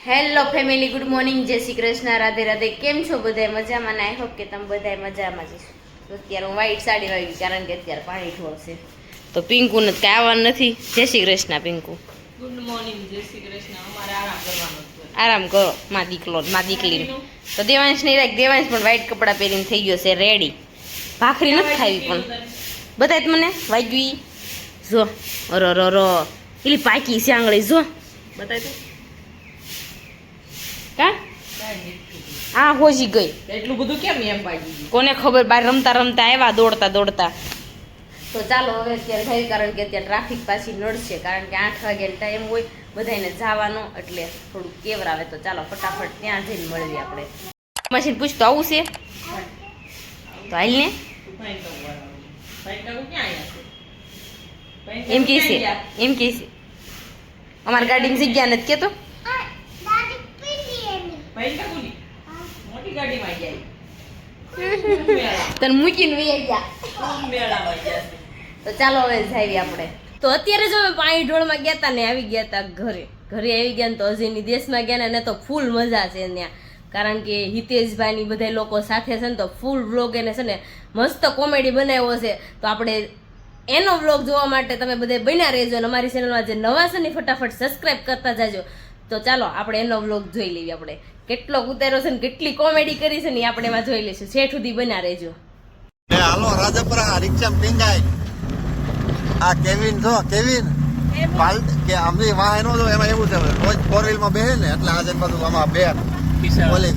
Hello family, good morning, જય શ્રી કૃષ્ણ, રાધે રાધે. કેમ છો બધા? મજામાં ને? આઈ હોપ કે તમે બધા મજામાં જ છો. તો અત્યારે હું વ્હાઈટ સાડી વાગી, કારણ કે અત્યારે પાણી ઢોળશે. તો પિંકુ ને કાંઈ આવવાનું નથી. જય શ્રી કૃષ્ણ પિંકુ. ગુડ મોર્નિંગ, જય શ્રી કૃષ્ણ. અમારે આરામ કરવાનો છે. આરામ કરો માં દીકલો, માં દીકલી. તો દેવાંશ નહીં રાખ, દેવાંશ પણ વ્હાઈટ કપડાં પહેરીને થઈ ગયો છે રેડી. ભાખરી નથી ખાવી પણ બતાય મને વાગ્યું જો. રો રો રો એલી પાકી છે આંગળી જો. બતાય તો કા આ હોજી ગઈ. એટલું બધું કેમ એમ પાડી દીધું? કોને ખબર, બહાર રમતા રમતા આવ્યા દોડતા દોડતા. તો ચાલો હવે અત્યારે થઈ, કારણ કે અત્યારે ટ્રાફિક પાછી નડશે, કારણ કે 8 વાગ્યાનો ટાઈમ હોય બધાને જવાનો, એટલે થોડુંક કેવરાવે. તો ચાલો ફટાફટ ત્યાં જઈને મળીએ આપણે. મશીન પૂછતો આવું છે તો હાલ ને એમ કે છે, એમ કે છે અમારી ગાડીમાં જગ્યા નથી કેતો. મોટી ગાડીમાં આવી તને મૂકીને વહી ગયા. તો ચાલો હવે જઈએ આપણે. તો અત્યારે જો અમે પાણી ઢોળમાં ગયા હતા ને આવી ગયા હતા ઘરે આવી ગયા ને તો અજયની દેશમાં ગયા ને તો ફૂલ મજા છે ત્યાં, કારણ કે હિતેશભાઈ ની બધા લોકો સાથે છે ને તો ફૂલ વ્લોગ એને છે ને મસ્ત કોમેડી બનાવ્યો છે. તો આપણે એનો વ્લોગ જોવા માટે તમે બધા બન્યા રહેજો, અને અમારી ચેનલમાં જે નવા છે ને ફટાફટ સબસ્ક્રાઈબ કરતા જાજો. તો ચાલો આપણે એનો વ્લોગ જોઈ લઈએ. આપણે કેટલો ઉતાર્યો છે ને કેટલી કોમેડી કરી છે ને આપણે એમાં જોઈ લઈશું. શેઠ સુધી બન્યા રહેજો. હાલો રાજપરા રિક્ષા પિંગાય. આ કેવિન છો, કેવિન કે અમલી વાહ એનો જો એમાં એવું છે, રોજ 4 વ્હીલ માં બેહે ને એટલે આજે બધું આમાં બે ઓલી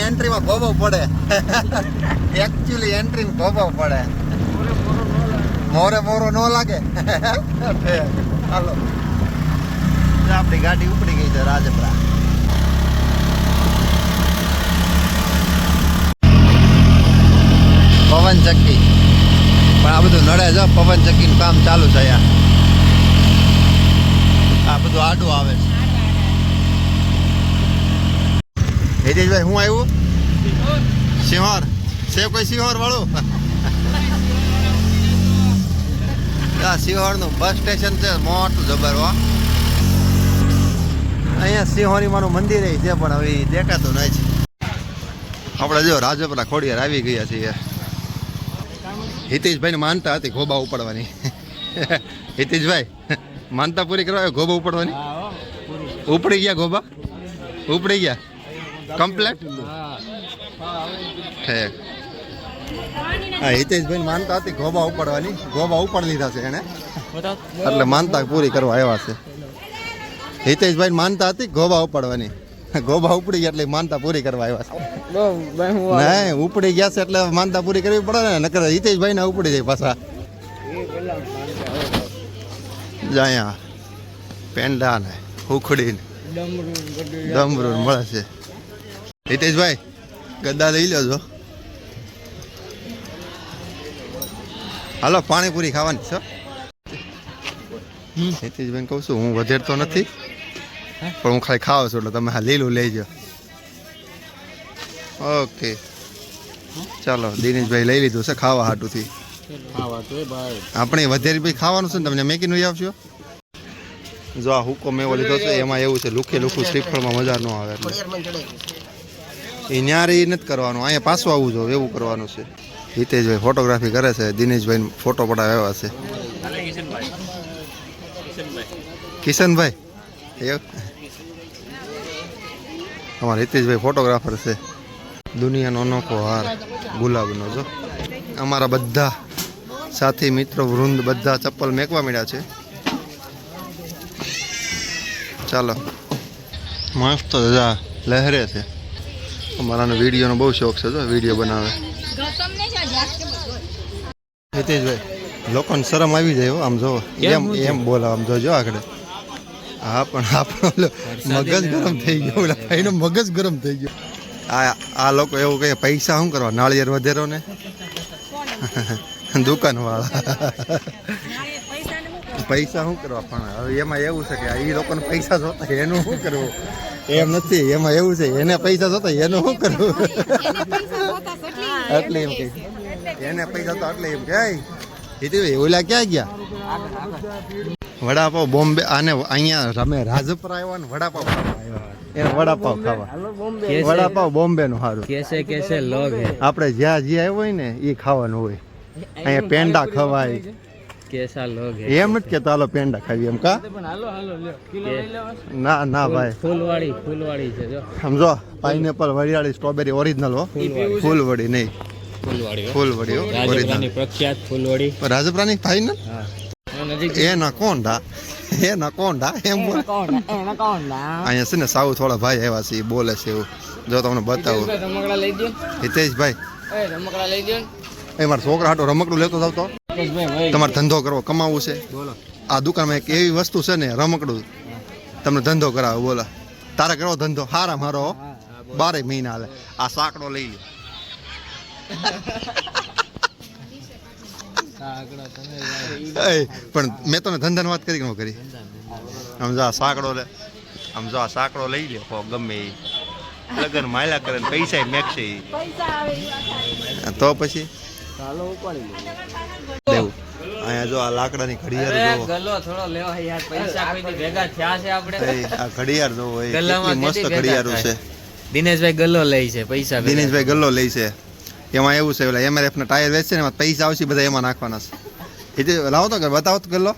એન્ટ્રીમાં ગોબો પડે. એકચ્યુઅલી એન્ટ્રી ગોબો પડે, મોરે મોરો ન લાગે. હાલો આપણી ગાડી ઉપડી ગઈ છે રાજપરા. પવન ચક્કી પણ આ બધું નડે છે. પવન ચક્કીનું કામ ચાલુ છે અહીંયા. આ બધું આડું આવે છે. હિતેશભાઈ હું આવ્યું સિંહોર છે, કોઈ સિંહોર વાળું? આ સિંહોરનું બસ સ્ટેશન છે, મોટું જબર. હો અહીંયા સિંહોરીમાનું મંદિર છે પણ હવે દેખાતું નહીં. આપણે જો રાજપરા ખોડિયાર આવી ગયા છીએ. હિતેશભાઈને માનતા હતી ગોબા ઉપાડવાની. હિતેશભાઈ માનતા પૂરી કરવા ગોબા ઉપાડવાની. ઉપડી ગયા ગોબા, ઉપડી ગયા કમ્પ્લેટ. હા હિતેશભાઈ માનતા હતી ગોબા ઉપાડવાની, ગોબા ઉપાડી લીધા છે એને, એટલે માનતા પૂરી કરવા આવ્યા છે. હિતેશભાઈ માનતા હતી ગોબા ઉપાડવાની, ગોબા ઉપડી ગયા એટલે માનતા પૂરી કરવા આવ્યા છે. નહીં ઉપડી ગયા છે એટલે માનતા પૂરી કરવી પડે ને, નકર હિતેશભાઈ ને ઉપડી જાય પાછા. જ્યાં પેંડા ને ઉખડી ને ડમરું મળે છે. હિતેશભાઈ ગદ્દા લઈ લો છો. હાલો પાણીપુરી ખાવાની છે. હિતેશભાઈ કહું છું હું વધેરતો નથી, પણ હું ખાલી ખાવ છું એટલે તમે હા લીલું લેજો. ઓકે ચાલો દિનેશભાઈ લઈ લીધું છે ખાવા હાટુથી. આપણે વધેરી ભાઈ ખાવાનું છે ને, તમને મેકીને આવશો. જો આ હુકો મેવો લીધો છે, એમાં એવું છે લુખે લુખું શ્રીફળમાં મજા ન આવે, એટલે એ ન્યારી નથી કરવાનું, અહીંયા પાછું આવવું જોઈએ એવું કરવાનું છે. હિતેશભાઈ ફોટોગ્રાફી કરે છે, દિનેશભાઈ ફોટો પડાવ્યા છે. કિશનભાઈ અમારા હિતેશભાઈ ફોટોગ્રાફર છે. દુનિયાનો અનોખો હાર ગુલાબનો. જો અમારા બધા સાથી મિત્રો વૃંદ બધા ચપ્પલ મેકવા મળ્યા છે. ચાલો મસ્ત દાદા લહેરે છે. અમારાનો વિડીયોનો બહુ શોખ છે, જો વિડીયો બનાવે. હિતેશભાઈ લોકોને શરમ આવી જાય આમ જો, એમ બોલાવ આમ જોજો આગળ. હા પણ આપણો મગજ ગરમ થઈ ગયો, ઓલા ભાઈનો મગજ ગરમ થઈ ગયો. આ લોકો એવું કહે પૈસા શું કરવા, નાળિયેર વધેરો ને દુકાન વાળા પૈસા શું કરવા. પણ હવે એમાં એવું છે કે એ લોકોને પૈસા જોતા એનું શું કરવું, એમ નથી. એમાં એવું છે એને પૈસા જોતા એનું શું કરવું, એટલે એમ કે એને પૈસા તો એટલે એમ કે હિતેશભાઈ ઓલા ક્યાં ગયા? વડાપાવ બોમ્બે આને અહીંયા રમે રાજપરા આવ્યા ને વડાપાવ ખાવા આવ્યા એને વડાપાવ ખાવા વડાપાવ બોમ્બે નું સારું कैसे कैसे लोग हैं આપણે જ્યાં આવ્યો હોય ને એ ખાવાનું હોય અહીંયા પેંડા ખવાય कैसा लोग है એમ નથી કેતા હાલો પેંડા ખાવી એમ કા ના ના ભાઈ ફૂલવાડી છે જો સમજો પાઇનેપલ વરિયાળી સ્ટ્રોબેરી ઓરિજિનલ હો ફૂલવડી નહીં ફૂલવાડી ફૂલવડી રાજપરાની ઓરિજિનલ પ્રખ્યાત ફૂલવાડી રાજપરાની ફાઇનલ હા નજીક એ નકોંડા એમ બોલે અહીંયા છે ને સાઉથ વાળા ભાઈ આવ્યા છે એ બોલે છે એવું જો તમને બતાવું રમકડા લઈ દો હિતેશભાઈ રમકડા લઈ દો એ મારા છોકરા હાટો રમકડું લેતો જાવ તો તમારે ધંધો કરવો કમાવવું છે બોલો આ દુકાનમાં એક એવી વસ્તુ છે ને રમકડું તમને ધંધો કરાવો બોલો તારે કરવો ધંધો હારા મારો 12 મહિના હાલે આ સાંકડો લઈ લે પણ મેં તને ધંધાની વાત કરી કે ન કરી સમજો આ સાંકડો લે સમજો આ સાંકડો લઈ લે ગમે એ લગન માયલા કરે ને પૈસા મેકશે તો પછી ચાલો ઉપાડી લેવું અહીંયા જો આ લાકડાની ઘડિયાળ જો ગલ્લો થોડો લેવો યાર પૈસા કોઈથી ભેગા થયા છે આપણે આ ઘડિયાળ જો હોય ગલ્લામાં કેટલી મસ્ત કેટલી ઘડિયાળો છે દિનેશભાઈ ગલ્લો લે છે પૈસા ભેગા. દિનેશભાઈ ગલ્લો લે છે એમાં એવું છે ઓલા MRF ના ટાયર વેચશે ને એમાં પૈસા આવશે બધા એમાં નાખવાના છે એ લાવો તો કે બતાવો તો ગલ્લો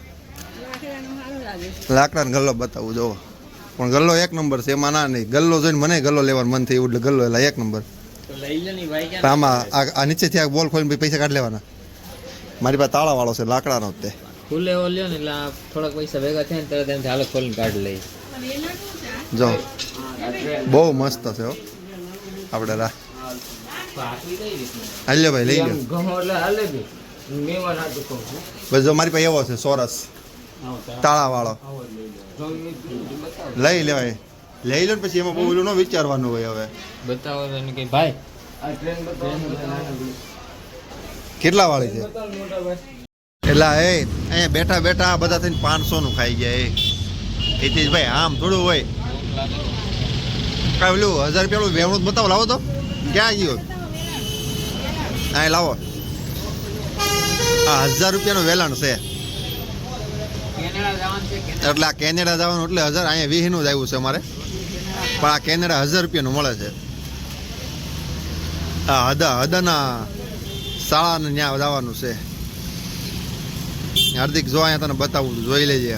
લાકડાનો ગલ્લો બતાવું જોવો પણ ગલ્લો એક નંબર છે એમાં ના નહીં ગલ્લો જોઈને મને ગલ્લો લેવાનું મન થયું એટલે ગલ્લો એટલે એક નંબર તો લઈ લે ની ભાઈ પણ આમાં આ નીચેથી આ બોલ ખોલીને પૈસા કાઢી લેવાના મારી પાસે તાળા વાળો છે લાકડાનો જ તે ખુલે ઓલ્યો ને એટલે આ થોડાક પૈસા ભેગા થાય ને તરત એમ હાલો ખોલીને કાઢી લઈ જો બહુ મસ્ત છે હો આપણે હાલ્યો ભાઈ લઈ લો ગમો એટલે હાલે બી મેવા ના તો કહું છું બસ જો મારી પાસે એવો છે સોરસ તાળા વાળો લઈ લેવાય લઈ લો ને પછી એમાં બહુ ઓલું ન વિચારવાનું હોય હવે બતાવો તો એને કે ભાઈ આ ટ્રેન બતાવો કેટલા વાળી છે એટલે એ અહીંયા બેઠા બેઠા આ બધા થઈને 500 નું ખાઈ ગયા એ ભાઈ આમ થોડું હોય કાંઈ ઓલું 1000 રૂપિયા વેવણું બતાવો લાવો તો ક્યાં ગયો અહીં લાવો આ 1000 રૂપિયાનું વેલાણ છે કેનેડા જવાનું છે એટલે આ કેનેડા જવાનું એટલે 1000 અહીંયા 20 નું જ આવ્યું છે અમારે પણ આ કેનેડા 1000 રૂપિયાનું મળે છે આ હદાના શાળાને ત્યાં જવાનું છે હાર્દિક જો અહીંયા તને બતાવું છું જોઈ લેજે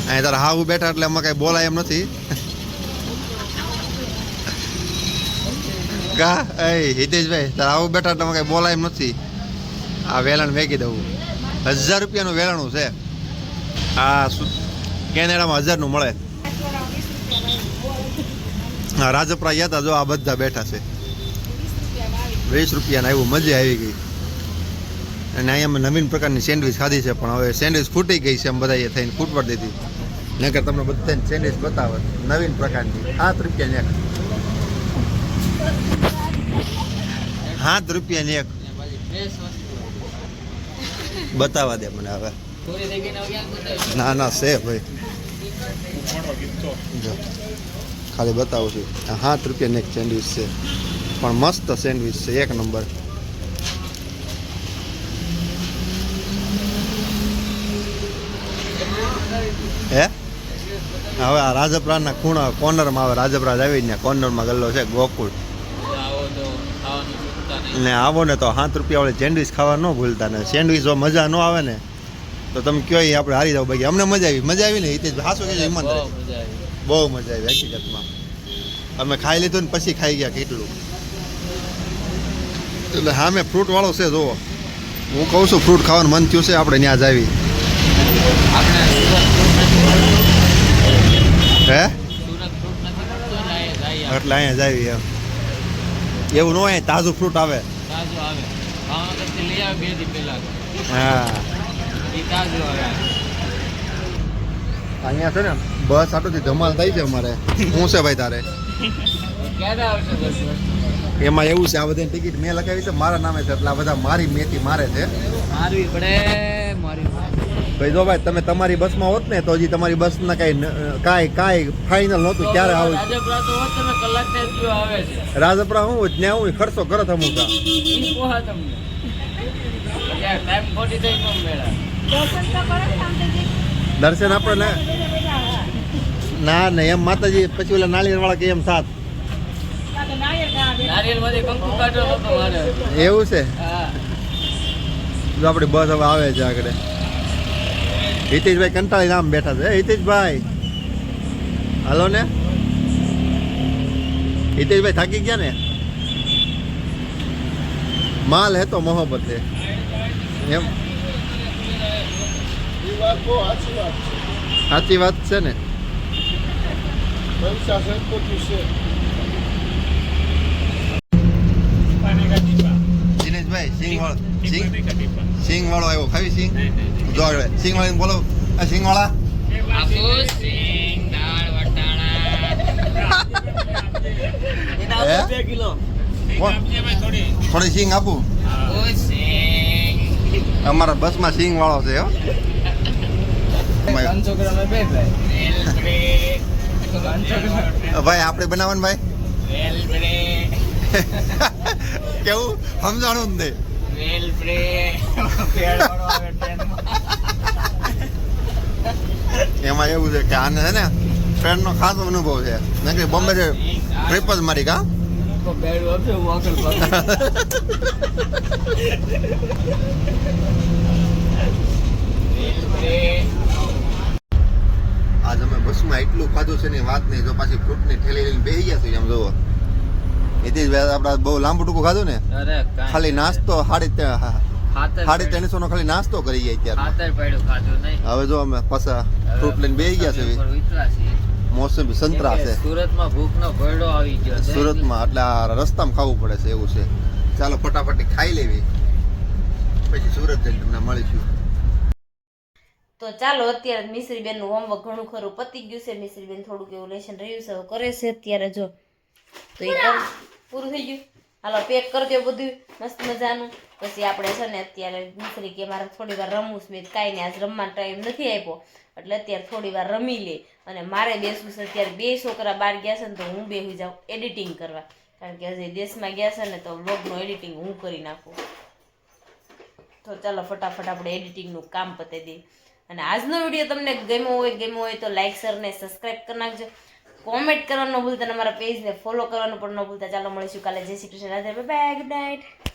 અહીંયા તારા હાવ બેઠા એટલે એમાં કઈ બોલાય એમ નથી કા એ હિતેશભાઈ તારા હાવ બેઠા એટલે કઈ બોલાય એમ નથી આ વેલાણ વેચી દઉં 1000 રૂપિયાનું વેલાણું છે આ કેનેડામાં 1000 નું મળે હા રાજપરા ગયા હતા જો આ બધા બેઠા છે 20 રૂપિયાના આવ્યું મજા આવી ગઈ અને અહીંયા અમે નવીન પ્રકારની સેન્ડવિચ ખાધી છે પણ હવે સેન્ડવિચ ફૂટી ગઈ છે એમ બધા થઈને ફૂટવા દીધી નકર તમને બધાને સેન્ડવિચ બતાવે નવીન પ્રકારની 7 રૂપિયાની એક 7 રૂપિયાની એક બતાવવા દે મને હવે પૂરી થઈ ગઈ ને હવે બતાવ ના ના છે ભાઈ જો ખાલી બતાવું છું 7 રૂપિયાની એક સેન્ડવિચ છે પણ મસ્ત સેન્ડવિચ છે એક નંબર હે હવે આ રાજપરાના ખૂણા કોર્નરમાં આવે રાજપરા આવી ને કોર્નરમાં ગલ્લો છે ગોકુળ આવો તો ખાવાનું છૂટતા નહીં ને આવો ને તો 7 રૂપિયા વાળી સેન્ડવિચ ખાવા ન ભૂલતા ને સેન્ડવિચ જો મજા ન આવે ને તો તમે કયો એ આપણે હારી જાવ બાકી અમને મજા આવી ને હિતેશ હાસો કે ઈમાનદાર બહુ મજા આવી બહુ મજા આવી હકીકતમાં અમે ખાઈ લીધું ને પછી ખાઈ ગયા કેટલું એટલે હા મેં ફ્રૂટ વાળો છે જુઓ હું કહું છું ફ્રૂટ ખાવાનું મન થયું છે આપણે ત્યાં જ આવી આપણે હે સુરત ફ્રૂટ નથી મળતો ને અહીંયા એટલે અહીંયા જ આવી એમ એવું ન હોય તાજું ફ્રૂટ આવે તાજું આવે ભાવનગર થી લઈ આવે 2 દી પહેલા હા એ તાજું આવે અહીંયા છે ને બસ આટોથી ધમાલ થાય છે અમારે શું છે ભાઈ તારે ક્યારે આવશે બસ એમાં એવું છે આ બધી ટિકિટ મેં લગાવી છે મારા નામે છે એટલે આ બધા મારી મેથી મારે છે મારવી પડે મારી ભાઈ જો ભાઈ તમે તમારી બસમાં હોત ને તો હજી તમારી બસના કાંઈ ફાઇનલ નહોતું ક્યારે આવે રાજપરા તો હોત તમે કલાક ને એટલું આવે છે રાજપરા હું ત્યાં હું ખર્ચો કરત અમુક ઈ પોહા તમને દર્શન આપણે ના ના એમ માતાજી પછી ઓલા નાળિયેર વાળા કે એમ સાત એવું છે જો આપણી બસ હવે આવે છે આગળ હિતેશભાઈ કંટાળી નામ બેઠા છે હિતેશભાઈ હાલો ને હિતેશભાઈ થાકી ગયા ને માલ હે તો મોહબ્બત હે એમ સાચી વાત છે ને દિનેશભાઈ સિંગ વાળો આવ્યો ખાવી સિંગ જો આગળ સિંગ વાળા બોલો આ સિંગ વાળા થોડી સિંગ આપું અમારા બસમાં સિંગ વાળો છે હો ભાઈ આપણે બનાવવાનું ભાઈ કેવું સમજાણું જ નહીં એમાં એવું છે કે આને છે ને ટ્રેનનો ખાસ અનુભવ છે નકરી બોમ્બે ટ્રીપ જ મારી કા આજ અમે બસમાં એટલું ખાધું છે ને વાત નહીં જો પાછી ફ્રૂટની ઠેલી લઈને બેસી ગયા છે આમ જોવો હિતેશભાઈ આપડા બહુ લાંબુ ટૂંકું ખાધું ને ખાલી નાસ્તો 350 નો ખાલી નાસ્તો કરી ગયા અત્યારે હવે જો અમે પાછા ફ્રૂટ લઈને બેસી ગયા છે મોસમી સંતરા છે સુરતમાં ભૂખનો ભરડો આવી ગયો છે સુરતમાં એટલે આ રસ્તામાં ખાવું પડે છે એવું છે ચાલો ફટાફટ ખાઈ લેવી પછી સુરત જઈને તમને મળીશું તો ચાલો અત્યારે મિશ્રીબેન નું હોમવર્ક ઘણું ખરું પતી ગયું છે મિશ્રીબેન થોડુંક એવું લેશન રહ્યું છે કરે છે અત્યારે જો તો એ પૂરું થઈ ગયું હાલો પેક કરી દો બધું મસ્ત મજાનું પછી આપણે છે ને અત્યારે મિશ્રી કે મારે થોડી વાર રમવું છે કાંઈ નહીં આજ રમવાનો ટાઈમ નથી આપ્યો એટલે અત્યારે થોડી વાર રમી લે અને મારે બેસવું છે અત્યારે 2 છોકરા બહાર ગયા છે ને તો હું બેસી જાઉં એડિટિંગ કરવા કારણ કે હજી દેશમાં ગયા છે ને તો વ્લોગનું એડિટિંગ હું કરી નાખું તો ચાલો ફટાફટ આપણે એડિટિંગનું કામ પતાવી દઈએ અને આજનો વિડીયો તમને ગમ્યો હોય તો લાઈક શેર ને સબસ્ક્રાઇબ કરી નાખજો કોમેન્ટ કરવાનું ન ભૂલતા અને અમારા પેજને ફોલો કરવાનું પણ ન ભૂલતા ચાલો મળીશું કાલે જય Shri Krishna Radhe bye good night